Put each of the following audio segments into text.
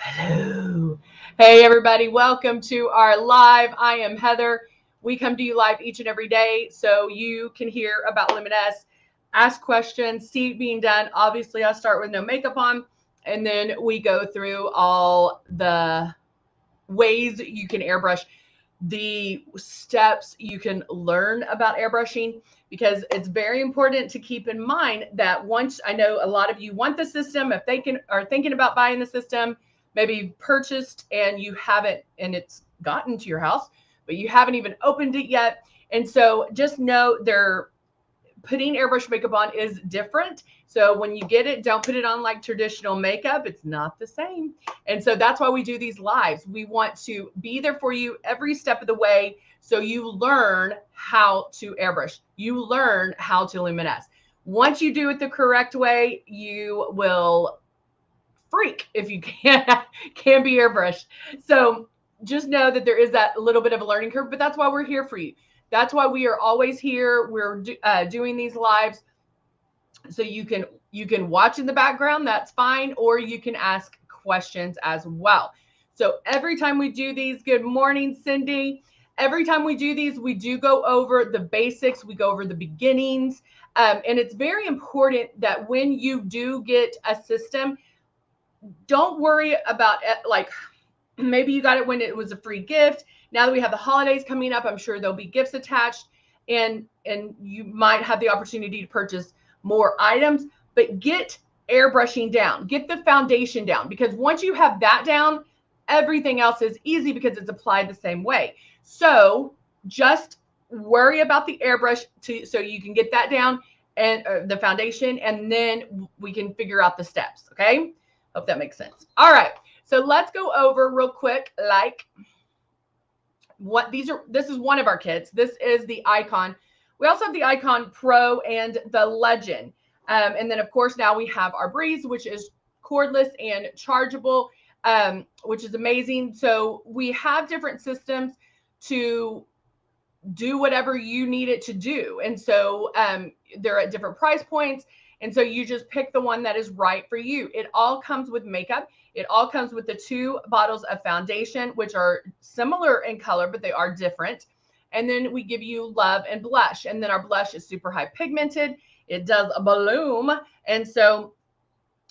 Hello. Hey, everybody. Welcome to our live. I am Heather. We come to you live each and every day so you can hear about LUMINESS, ask questions, see it being done. Obviously, I start with no makeup on, and then we go through all the ways you can airbrush, the steps you can learn about airbrushing, because it's very important to keep in mind that once, I know a lot of you want the system, if they are thinking about buying the system, maybe you've purchased and you haven't, and it's gotten to your house, but you haven't even opened it yet. And so just know they're putting airbrush makeup on is different. So when you get it, don't put it on like traditional makeup. It's not the same. And so that's why we do these lives. We want to be there for you every step of the way so you learn how to airbrush. You learn how to luminesce. Once you do it the correct way, you will freak if you can be airbrushed. So just know that there is that little bit of a learning curve, but that's why we're here for you. That's why we are always here. We're doing these lives so you can watch in the background. That's fine, or you can ask questions as well. So every time we do these, good morning, Cindy. Every time we do these, we do go over the basics. We go over the beginnings, and it's very important that when you do get a system, don't worry about it, like maybe you got it when it was a free gift. Now that we have the holidays coming up, I'm sure there'll be gifts attached, and you might have the opportunity to purchase more items, but get airbrushing down, get the foundation down, because once you have that down, everything else is easy because it's applied the same way. So just worry about the airbrush so you can get that down, and the foundation, and then we can figure out the steps. Okay, hope that makes sense. All right, so let's go over real quick, like what these are. This is one of our kits. This is the Icon. We also have the Icon Pro and the Legend. And then of course now we have our Breeze, which is cordless and chargeable, which is amazing. So we have different systems to do whatever you need it to do. And so they're at different price points. And so you just pick the one that is right for you. It all comes with makeup. It all comes with the 2 bottles of foundation, which are similar in color, but they are different. And then we give you Love and Blush. And then our blush is super high pigmented. It does a bloom. And so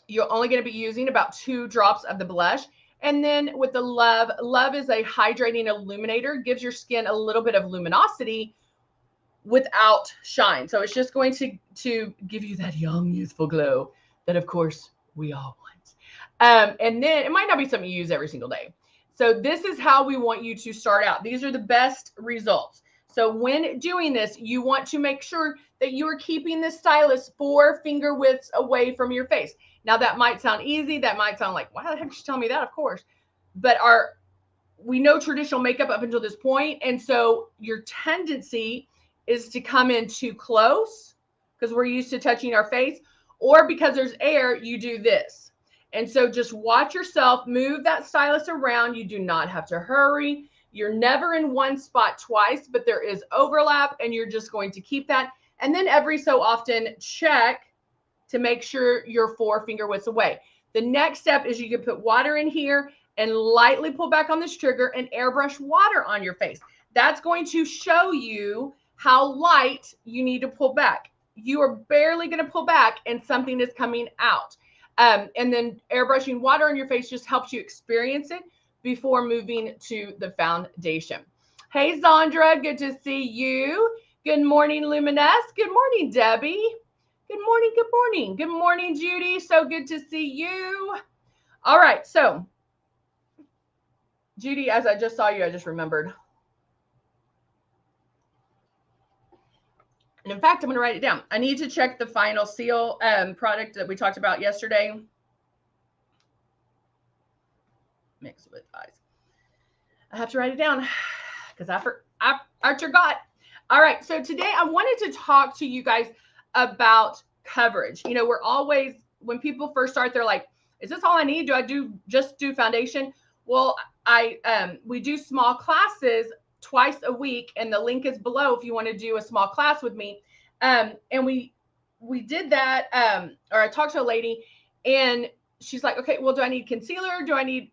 you're only going to be using about 2 drops of the blush. And then with the Love is a hydrating illuminator, gives your skin a little bit of luminosity without shine. So it's just going to give you that young, youthful glow that, of course, we all want. And then it might not be something you use every single day. So this is how we want you to start out. These are the best results. So when doing this, you want to make sure that you are keeping the stylus 4 finger widths away from your face. Now that might sound easy. That might sound like, why the heck did you tell me that? Of course. But we know traditional makeup up until this point. And so your tendency is to come in too close because we're used to touching our face, or because there's air, you do this. And so just watch yourself, move that stylus around. You do not have to hurry. You're never in one spot twice, but there is overlap, and you're just going to keep that. And then every so often check to make sure you're 4 finger widths away. The next step is you can put water in here and lightly pull back on this trigger and airbrush water on your face. That's going to show you how light you need to pull back. You are barely going to pull back and something is coming out. And then airbrushing water on your face just helps you experience it before moving to the foundation. Hey, Zandra, good to see you. Good morning, Luminess. Good morning, Debbie. Good morning, good morning. Good morning, Judy. So good to see you. All right, so Judy, as I just saw you, I just remembered. And in fact, I'm going to write it down. I need to check the final Seal product that we talked about yesterday. Mix with eyes. I have to write it down because I forgot. All right. So today I wanted to talk to you guys about coverage. You know, we're always, when people first start, they're like, is this all I need? Do I just do foundation? Well, we do small classes twice a week, and the link is below if you want to do a small class with me. And we did that, or I talked to a lady, and she's like, okay, well, do I need concealer? Do I need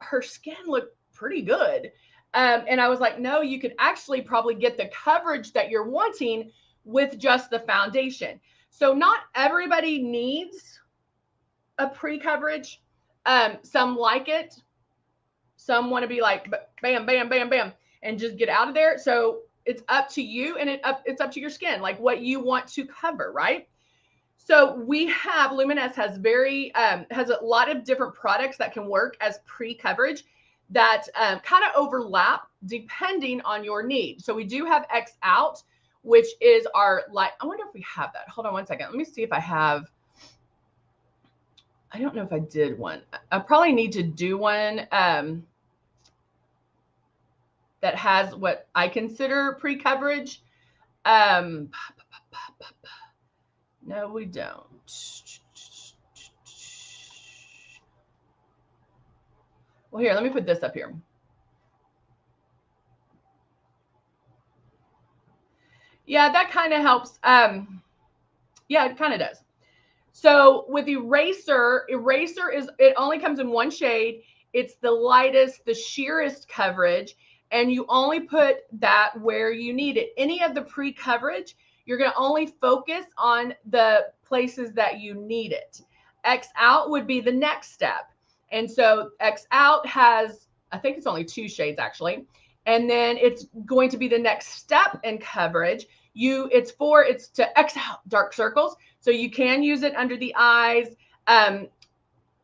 her skin looked pretty good. And I was like, no, you could actually probably get the coverage that you're wanting with just the foundation. So not everybody needs a pre-coverage. Some like it. Some want to be like, bam, bam, bam, bam, and just get out of there. So it's up to you, and it's up to your skin, like what you want to cover, right? So we have Luminess has has a lot of different products that can work as pre-coverage that kind of overlap depending on your need. So we do have X Out, which is our light. I wonder if we have that. Hold on one second. Let me see if I have. I don't know if I did one. I probably need to do one that has what I consider pre-coverage. No, we don't. Well, here, let me put this up here. Yeah, that kind of helps. Yeah, it kind of does. So with eraser is, it only comes in one shade. It's the lightest, the sheerest coverage, and you only put that where you need it. Any of the pre-coverage, you're going to only focus on the places that you need it. X Out would be the next step. And so X Out has, I think it's only 2 shades actually. And then it's going to be the next step in coverage. It's to X out dark circles. So you can use it under the eyes.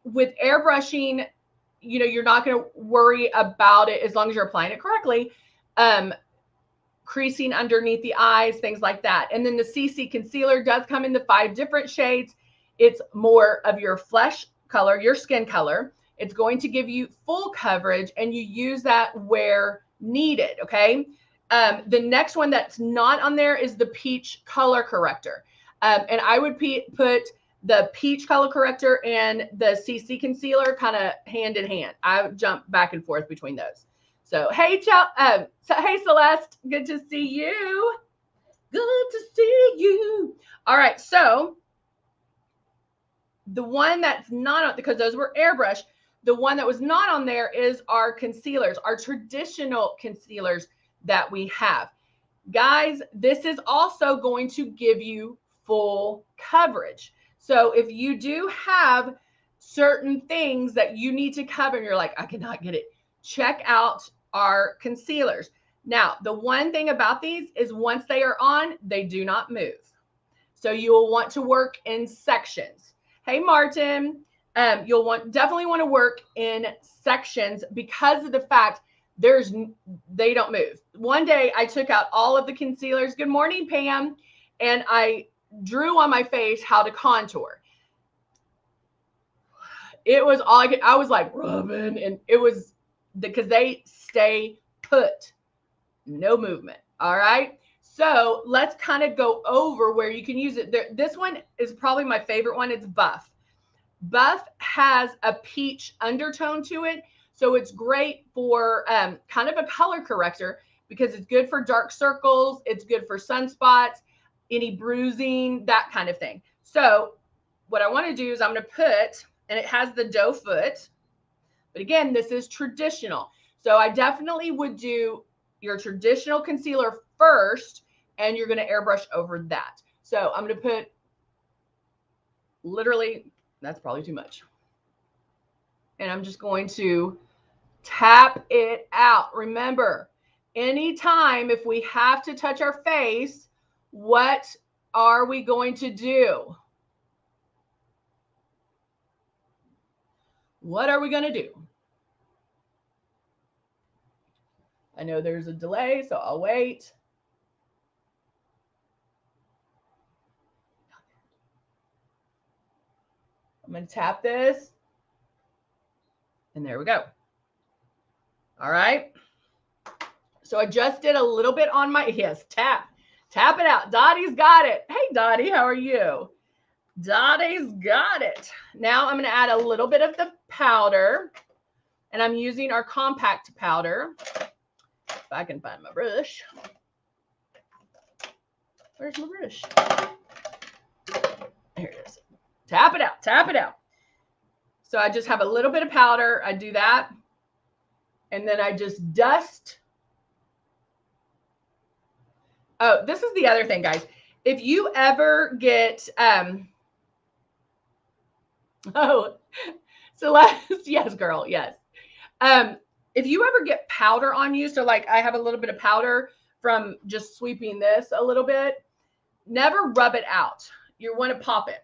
With airbrushing, you're not going to worry about it as long as you're applying it correctly. Creasing underneath the eyes, things like that. And then the CC concealer does come in the 5 different shades. It's more of your flesh color, your skin color. It's going to give you full coverage, and you use that where needed. Okay. The next one that's not on there is the peach color corrector. And I would put the peach color corrector and the CC concealer kind of hand in hand. I would jump back and forth between those. So, hey, hey, Celeste, good to see you. Good to see you. All right. So the one that's not on, because those were airbrush, the one that was not on there is our concealers, our traditional concealers that we have. Guys, this is also going to give you full coverage. So if you do have certain things that you need to cover and you're like, I cannot get it, check out our concealers. Now, the one thing about these is once they are on, they do not move. So you will want to work in sections. Hey, Martin, you'll definitely want to work in sections because of the fact they don't move. One day I took out all of the concealers. Good morning, Pam. And I drew on my face how to contour. It was all I could. I was like rubbing, and it was because they stay put, no movement. All right. So let's kind of go over where you can use it. This one is probably my favorite one. It's Buff. Buff has a peach undertone to it. So it's great for kind of a color corrector because it's good for dark circles. It's good for sunspots, any bruising, that kind of thing. So what I want to do is I'm going to put, and it has the doe foot, but again, this is traditional. So I definitely would do your traditional concealer first, and you're going to airbrush over that. So I'm going to put literally, that's probably too much. And I'm just going to tap it out. Remember, anytime if we have to touch our face, what are we going to do? What are we going to do? I know there's a delay, so I'll wait. I'm going to tap this. And there we go. All right. So I just did a little bit on my, yes, tap it out. Dottie's got it. Hey, Dottie, how are you? Dottie's got it. Now I'm going to add a little bit of the powder, and I'm using our compact powder. If I can find my brush. Where's my brush? Here it is. Tap it out, tap it out. So I just have a little bit of powder. I do that. And then I just dust. Oh, this is the other thing, guys. If you ever get, oh, Celeste, yes, girl, yes. If you ever get powder on you, so like I have a little bit of powder from just sweeping this a little bit, never rub it out. You want to pop it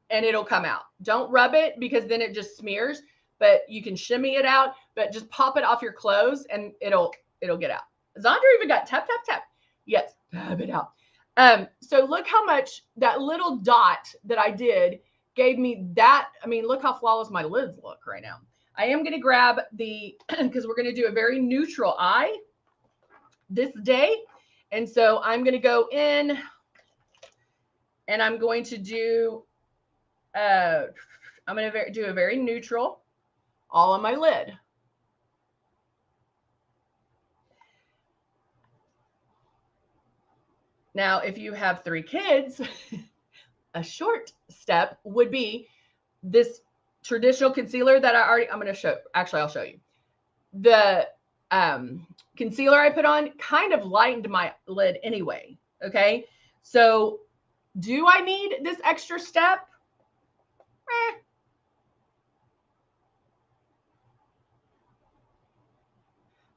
and it'll come out. Don't rub it because then it just smears, but you can shimmy it out, but just pop it off your clothes and it'll get out. Zandra even got tap, tap, tap. Yes, tap it out. So look how much that little dot that I did gave me that. I mean, look how flawless my lids look right now. I am going to grab the, because we're going to do a very neutral eye this day. And so I'm going to go in and I'm going to do, I'm going to do a very neutral all on my lid. Now, if you have 3 kids, a short step would be this traditional concealer that I'm going to show. Actually, I'll show you. The concealer I put on kind of lightened my lid anyway. Okay. So do I need this extra step?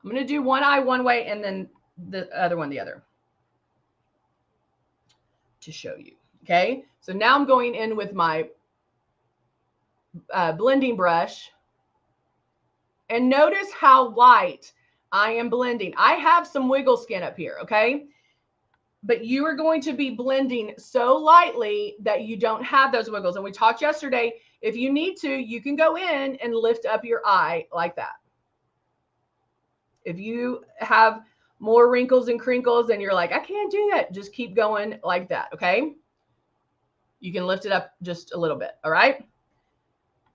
I'm going to do one eye one way and then the other one the other to show you. Okay. So now I'm going in with my blending brush and notice how light I am blending. I have some wiggle skin up here. Okay. But you are going to be blending so lightly that you don't have those wiggles. And we talked yesterday, if you need to, you can go in and lift up your eye like that. If you have more wrinkles and crinkles and you're like, I can't do that, just keep going like that, okay? You can lift it up just a little bit, all right?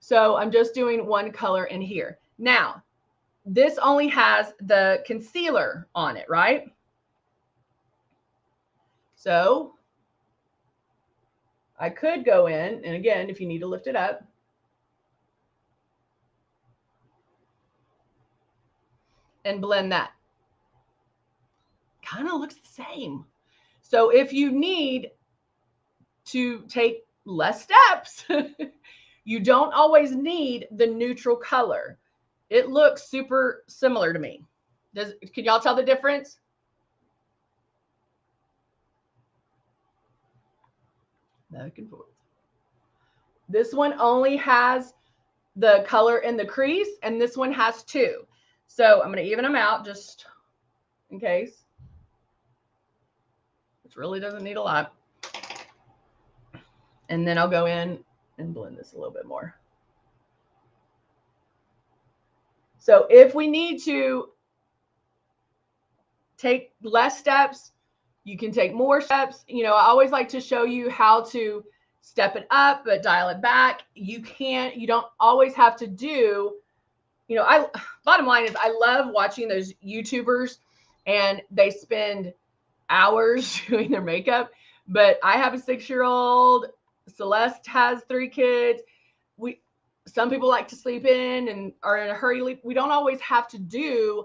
So I'm just doing one color in here. Now, this only has the concealer on it, right? So I could go in, and again, if you need to lift it up, and blend that. Kind of looks the same. So if you need to take less steps, you don't always need the neutral color. It looks super similar to me. Can y'all tell the difference? Back and forth. This one only has the color in the crease, and this one has 2. So I'm going to even them out just in case. Which really doesn't need a lot. And then I'll go in and blend this a little bit more. So if we need to take less steps, you can take more steps. You know, I always like to show you how to step it up, but dial it back. You don't always have to do, you know, bottom line is I love watching those YouTubers and they spend hours doing their makeup, but I have a 6-year-old. Celeste has 3 kids. Some people like to sleep in and are in a hurry. We don't always have to do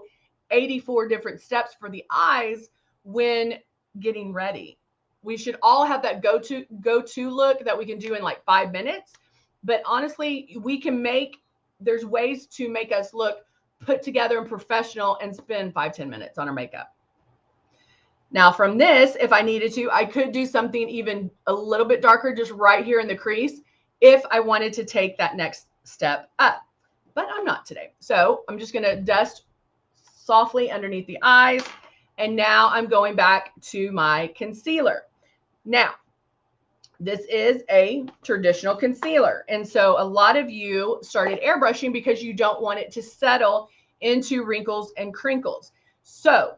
84 different steps for the eyes when getting ready. We should all have that go-to look that we can do in like 5 minutes. But honestly, there's ways to make us look put together and professional and spend 5-10 minutes on our makeup. Now from this, if I needed to, I could do something even a little bit darker just right here in the crease if I wanted to take that next step up. But I'm not today. So I'm just going to dust softly underneath the eyes. And now I'm going back to my concealer. Now, this is a traditional concealer. And so a lot of you started airbrushing because you don't want it to settle into wrinkles and crinkles. So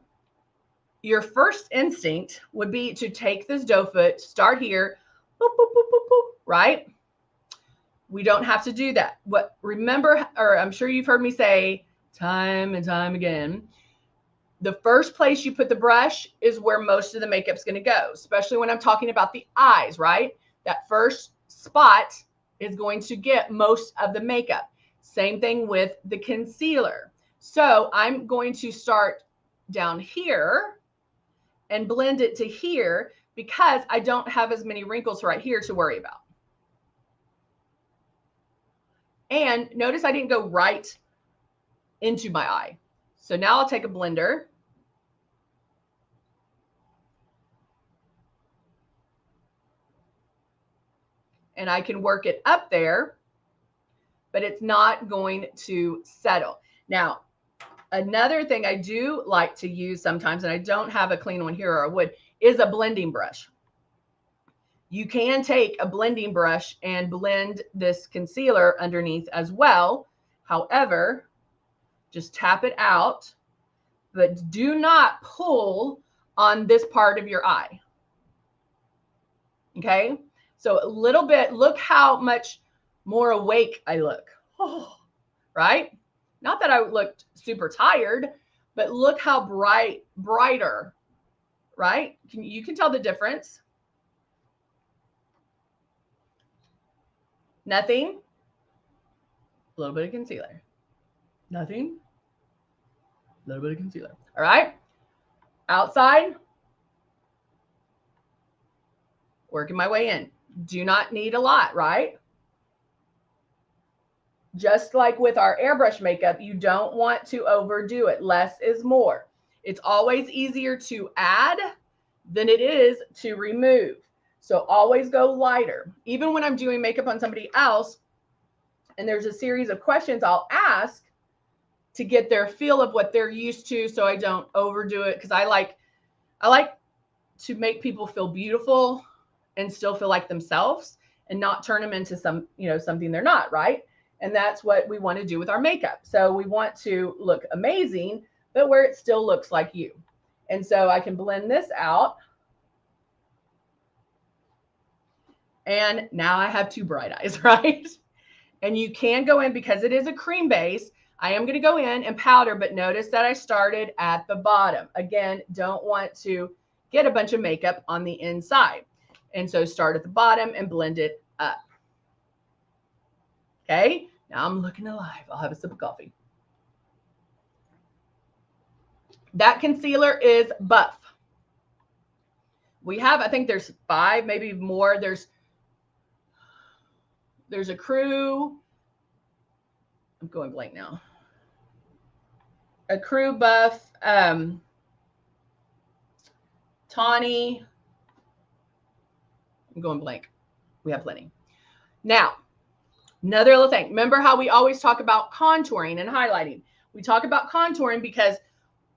your first instinct would be to take this doe foot, start here, boop, boop, boop, boop, boop, right? We don't have to do that. Remember, or I'm sure you've heard me say time and time again, the first place you put the brush is where most of the makeup's going to go, especially when I'm talking about the eyes, right? That first spot is going to get most of the makeup. Same thing with the concealer. So I'm going to start down here and blend it to here because I don't have as many wrinkles right here to worry about. And notice I didn't go right into my eye. So now I'll take a blender and I can work it up there, but it's not going to settle. Now, another thing I do like to use sometimes, and I don't have a clean one here or I would, is a blending brush. You can take a blending brush and blend this concealer underneath as well. However, just tap it out, but do not pull on this part of your eye. Okay, so a little bit, look how much more awake I look. Oh, right? Not that I looked super tired, but look how brighter, right? You can tell the difference. Nothing. A little bit of concealer. Nothing. A little bit of concealer. All right. Outside. Working my way in. Do not need a lot, right? Just like with our airbrush makeup, you don't want to overdo it. Less is more. It's always easier to add than it is to remove. So always go lighter. Even when I'm doing makeup on somebody else, and there's a series of questions I'll ask to get their feel of what they're used to, so I don't overdo it, because I like to make people feel beautiful and still feel like themselves and not turn them into something they're not, right? And that's what we want to do with our makeup. So we want to look amazing, but where it still looks like you. And so I can blend this out. And now I have two bright eyes, right? And you can go in, because it is a cream base, I am going to go in and powder, but notice that I started at the bottom. Again, don't want to get a bunch of makeup on the inside. And so start at the bottom and blend it up. Okay, now I'm looking alive. I'll have a sip of coffee. That concealer is Buff. We have, I think there's 5, maybe more. There's a Crew. I'm going blank now. A Crew, Buff, Tawny. I'm going blank. We have plenty. Now, another little thing. Remember how we always talk about contouring and highlighting? We talk about contouring because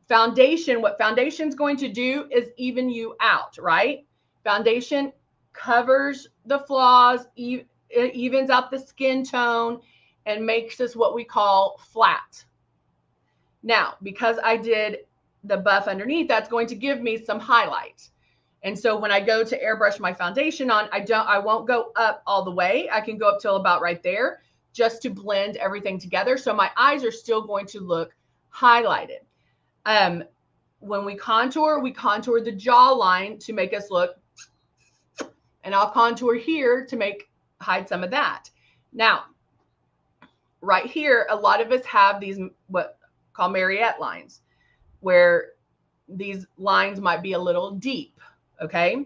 what foundation's going to do is even you out, right? Foundation covers the flaws, it evens out the skin tone, and makes us what we call flat. Now, because I did the Buff underneath, that's going to give me some highlight. And so when I go to airbrush my foundation on, I won't go up all the way. I can go up till about right there, just to blend everything together. So my eyes are still going to look highlighted. When we contour the jawline to make us look, and I'll contour here to hide some of that. Now, right here, a lot of us have these what call Mariette lines, where these lines might be a little deep. Okay.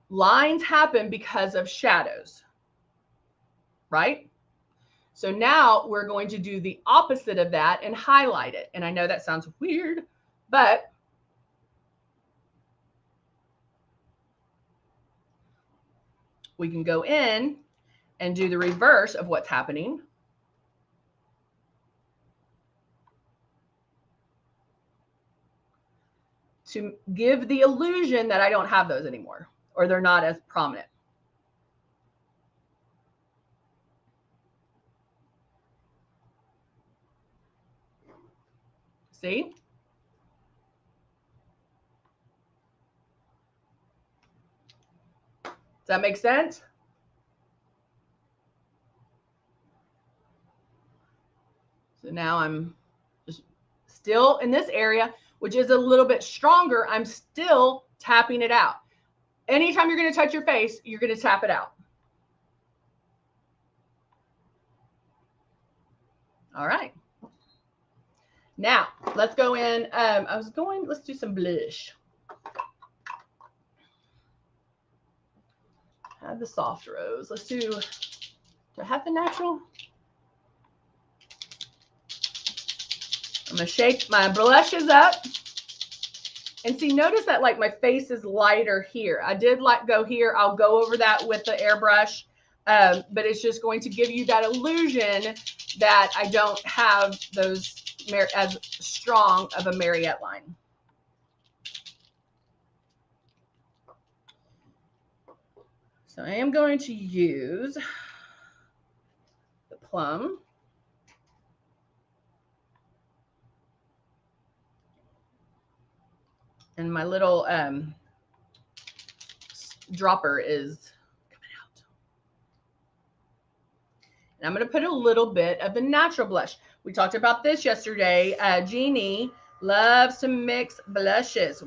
Lines happen because of shadows, right? So now we're going to do the opposite of that and highlight it. And I know that sounds weird, but we can go in and do the reverse of what's happening. To give the illusion that I don't have those anymore, or they're not as prominent. See? Does that make sense? So now I'm just still in this area, which is a little bit stronger. I'm still tapping it out. Anytime you're going to touch your face, you're going to tap it out. All right. Now, let's go in. Let's do some blush. Have the soft rose. Let's do I have the natural? I'm going to shake my blushes up. And see, notice that like my face is lighter here. I did go here. I'll go over that with the airbrush. But it's just going to give you that illusion that I don't have those as strong of a Mariette line. So I am going to use the plum. And my little dropper is coming out. And I'm going to put a little bit of the natural blush. We talked about this yesterday. Jeannie loves to mix blushes.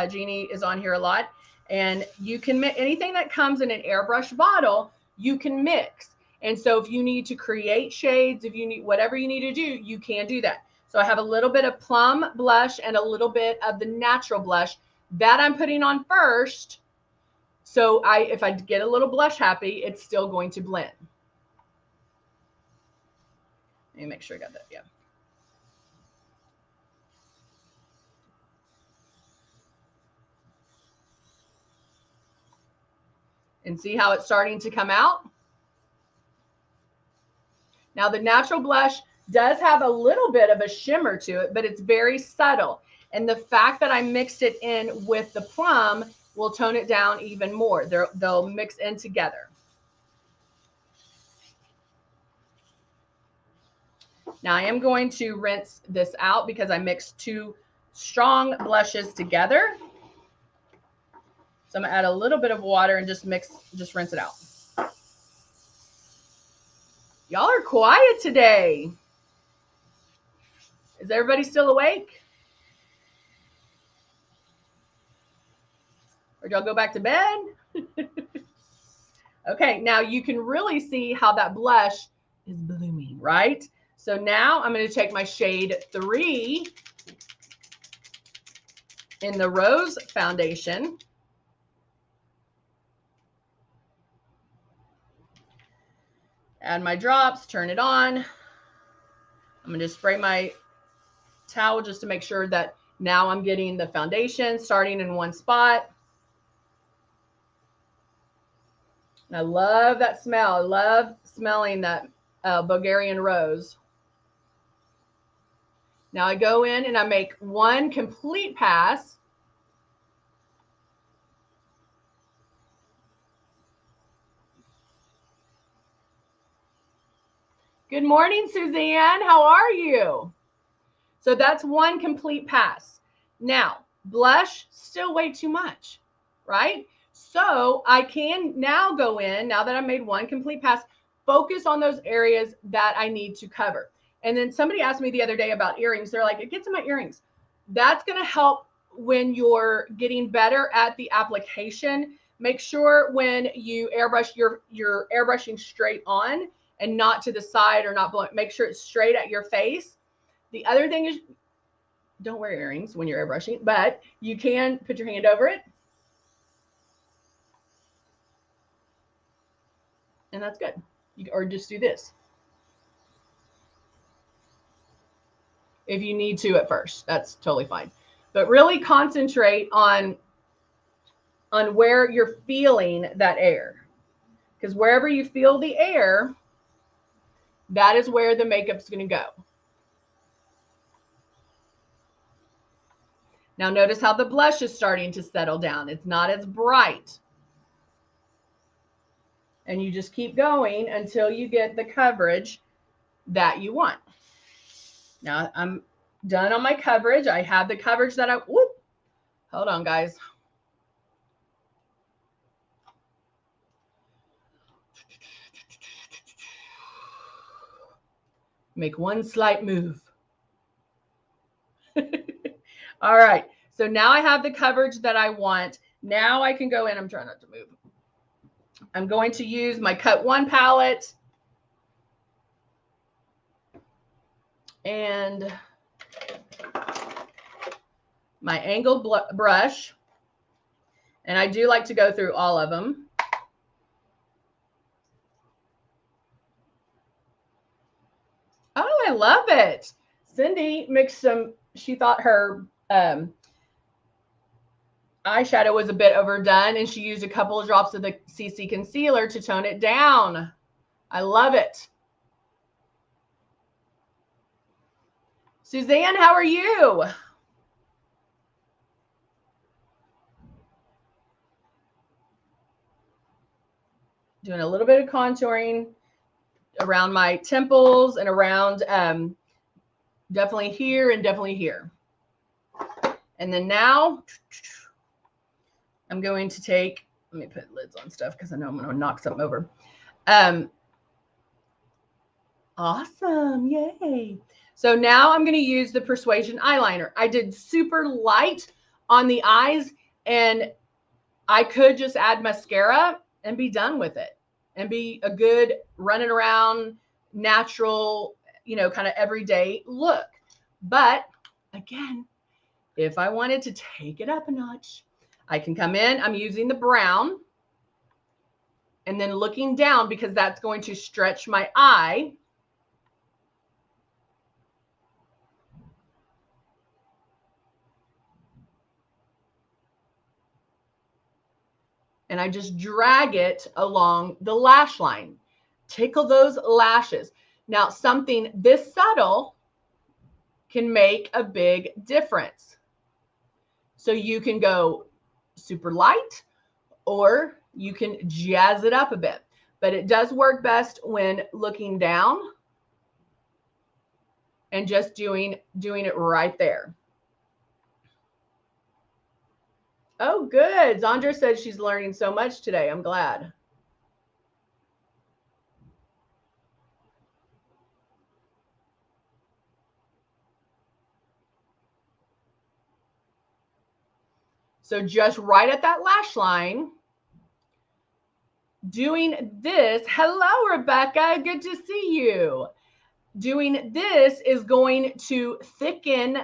Jeannie is on here a lot. And you can mix anything that comes in an airbrush bottle, you can mix. And so if you need to create shades, if you need whatever you need to do, you can do that. So I have a little bit of plum blush and a little bit of the natural blush that I'm putting on first. So if I get a little blush happy, it's still going to blend. Let me make sure I got that. Yeah. And see how it's starting to come out? Now the natural blush does have a little bit of a shimmer to it, but it's very subtle. And the fact that I mixed it in with the plum will tone it down even more. They'll mix in together. Now I am going to rinse this out because I mixed two strong blushes together. So I'm gonna add a little bit of water and just rinse it out. Y'all are quiet today. Is everybody still awake? Or y'all go back to bed? Okay, now you can really see how that blush is blooming, right? So now I'm going to take my shade 3 in the Rose Foundation. Add my drops, turn it on. I'm going to spray my towel just to make sure that now I'm getting the foundation starting in one spot. And I love that smell. I love smelling that Bulgarian rose. Now I go in and I make one complete pass. Good morning, Suzanne. How are you? So that's one complete pass. Now, blush, still way too much, right? So I can now go in, now that I made one complete pass, focus on those areas that I need to cover. And then somebody asked me the other day about earrings. They're like, it gets in my earrings. That's going to help when you're getting better at the application. Make sure when you airbrush, you're airbrushing straight on and not to the side or not blowing. Make sure it's straight at your face. The other thing is, don't wear earrings when you're airbrushing, but you can put your hand over it. And that's good. Or just do this. If you need to at first, that's totally fine. But really concentrate on where you're feeling that air. Because wherever you feel the air, that is where the makeup's going to go. Now notice how the blush is starting to settle down. It's not as bright. And you just keep going until you get the coverage that you want. Now I'm done on my coverage. I have the coverage that hold on, guys. Make one slight move. All right. So now I have the coverage that I want. Now I can go in. I'm trying not to move. I'm going to use my Cut 1 palette. And my angled brush, and I do like to go through all of them. Oh, I love it. Cindy mixed some, she thought her eyeshadow was a bit overdone, and she used a couple of drops of the CC concealer to tone it down. I love it. Suzanne, how are you? Doing a little bit of contouring around my temples and around definitely here and definitely here. And then now I'm going to take, let me put lids on stuff because I know I'm going to knock something over. Awesome. Yay. So now I'm going to use the Persuasion eyeliner. I did super light on the eyes, and I could just add mascara and be done with it and be a good running around natural, you know, kind of everyday look. But again, if I wanted to take it up a notch, I can come in, I'm using the brown and then looking down because that's going to stretch my eye. And I just drag it along the lash line. Tickle those lashes. Now, something this subtle can make a big difference. So you can go super light or you can jazz it up a bit. But it does work best when looking down and just doing it right there. Oh, good. Zandra said she's learning so much today. I'm glad. So just right at that lash line, doing this. Hello, Rebecca. Good to see you. Doing this is going to thicken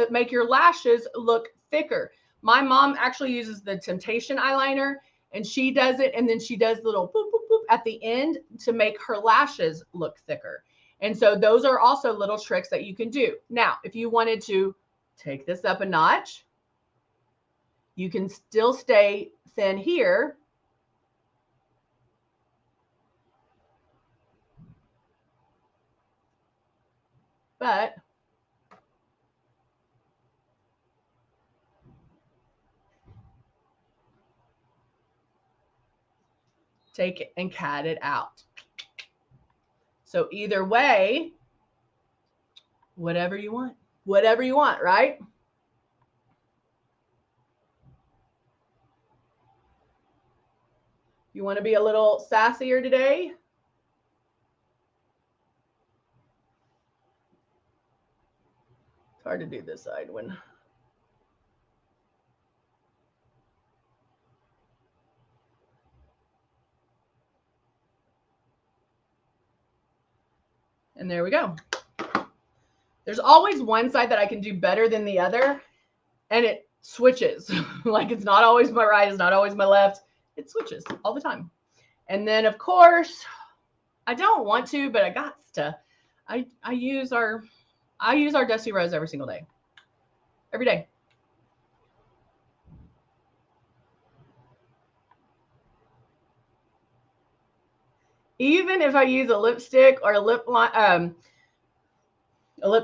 make your lashes look thicker. My mom actually uses the Temptation eyeliner, and she does it, and then she does little boop, boop, boop at the end to make her lashes look thicker. And so those are also little tricks that you can do. Now, if you wanted to take this up a notch, you can still stay thin here. But take it and cat it out. So either way, whatever you want, right? You want to be a little sassier today? It's hard to do this side when. And there we go. There's always one side that I can do better than the other, and it switches. Like it's not always my right, it's not always my left. It switches all the time. And then of course, I don't want to, but I got to. I use our Dusty Rose every single day. Every day. Even if I use a lipstick or a lip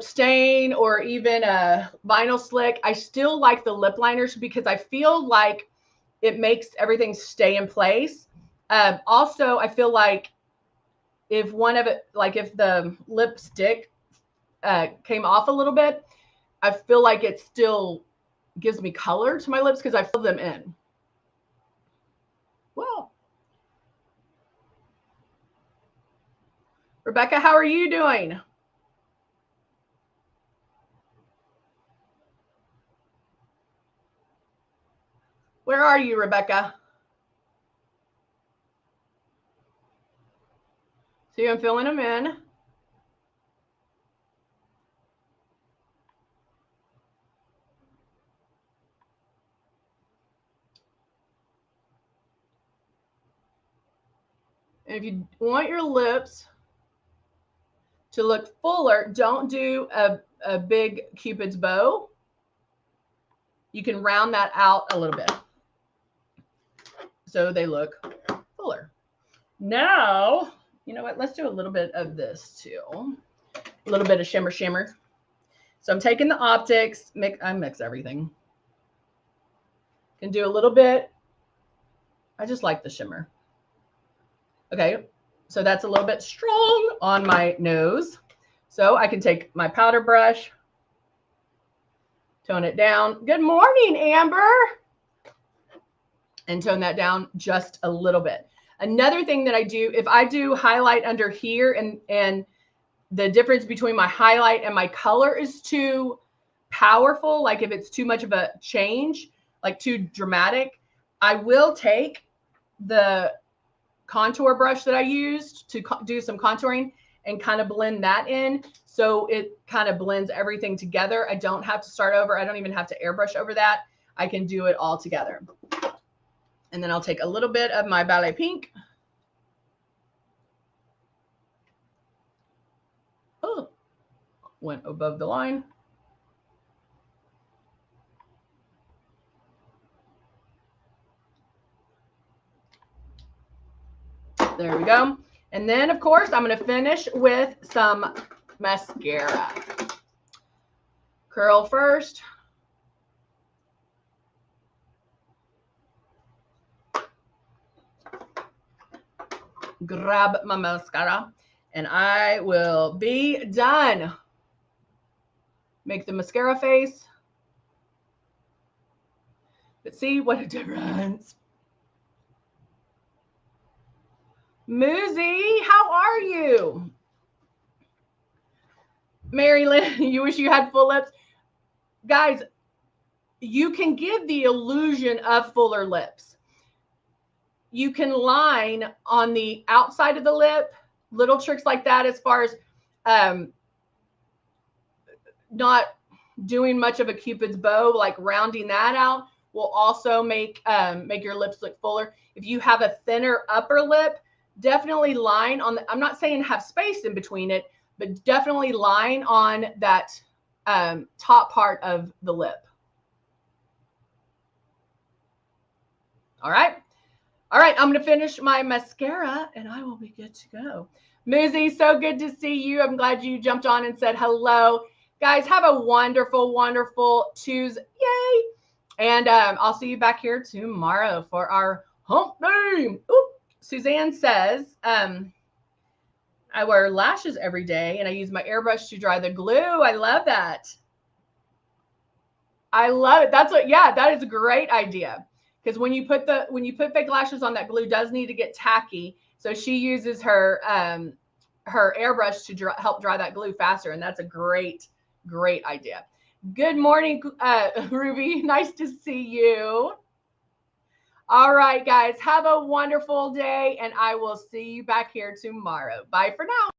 stain or even a vinyl slick, I still like the lip liners because I feel like it makes everything stay in place. Also, I feel like if one of it, like if the lipstick came off a little bit, I feel like it still gives me color to my lips because I fill them in. Well, Rebecca, how are you doing? Where are you, Rebecca? See, I'm filling them in. And if you want your lips to look fuller, don't do a big Cupid's bow. You can round that out a little bit so they look fuller. Now, you know what? Let's do a little bit of this too. A little bit of shimmer shimmer. So I'm taking the optics, I mix everything. Can do a little bit. I just like the shimmer. Okay, so that's a little bit strong on my nose. So I can take my powder brush, tone it down. Good morning, Amber. And tone that down just a little bit. Another thing that I do, if I do highlight under here and the difference between my highlight and my color is too powerful, like if it's too much of a change, like too dramatic, I will take the contour brush that I used to do some contouring and kind of blend that in so it kind of blends everything together. I don't have to start over. I don't even have to airbrush over that. I can do it all together. And then I'll take a little bit of my Ballet Pink. Oh, went above the line. There we go. And then, of course, I'm going to finish with some mascara. Curl first. Grab my mascara, and I will be done. Make the mascara face. But see what a difference. Muzi, how are you? Mary Lynn, you wish you had full lips. Guys, you can give the illusion of fuller lips. You can line on the outside of the lip, little tricks like that as far as not doing much of a Cupid's bow, like rounding that out will also make your lips look fuller. If you have a thinner upper lip, definitely line on the, I'm not saying have space in between it, but definitely line on that top part of the lip. All right. All right, I'm going to finish my mascara and I will be good to go. Muzi, so good to see you. I'm glad you jumped on and said hello. Guys, have a wonderful, wonderful Tuesday. Yay. And I'll see you back here tomorrow for our hump day. Ooh. Suzanne says, I wear lashes every day and I use my airbrush to dry the glue. I love that. I love it. That's what, yeah, that is a great idea. Because when you put fake lashes on, that glue does need to get tacky. So she uses her airbrush to help dry that glue faster. And that's a great, great idea. Good morning, Ruby. Nice to see you. All right, guys, have a wonderful day, and I will see you back here tomorrow. Bye for now.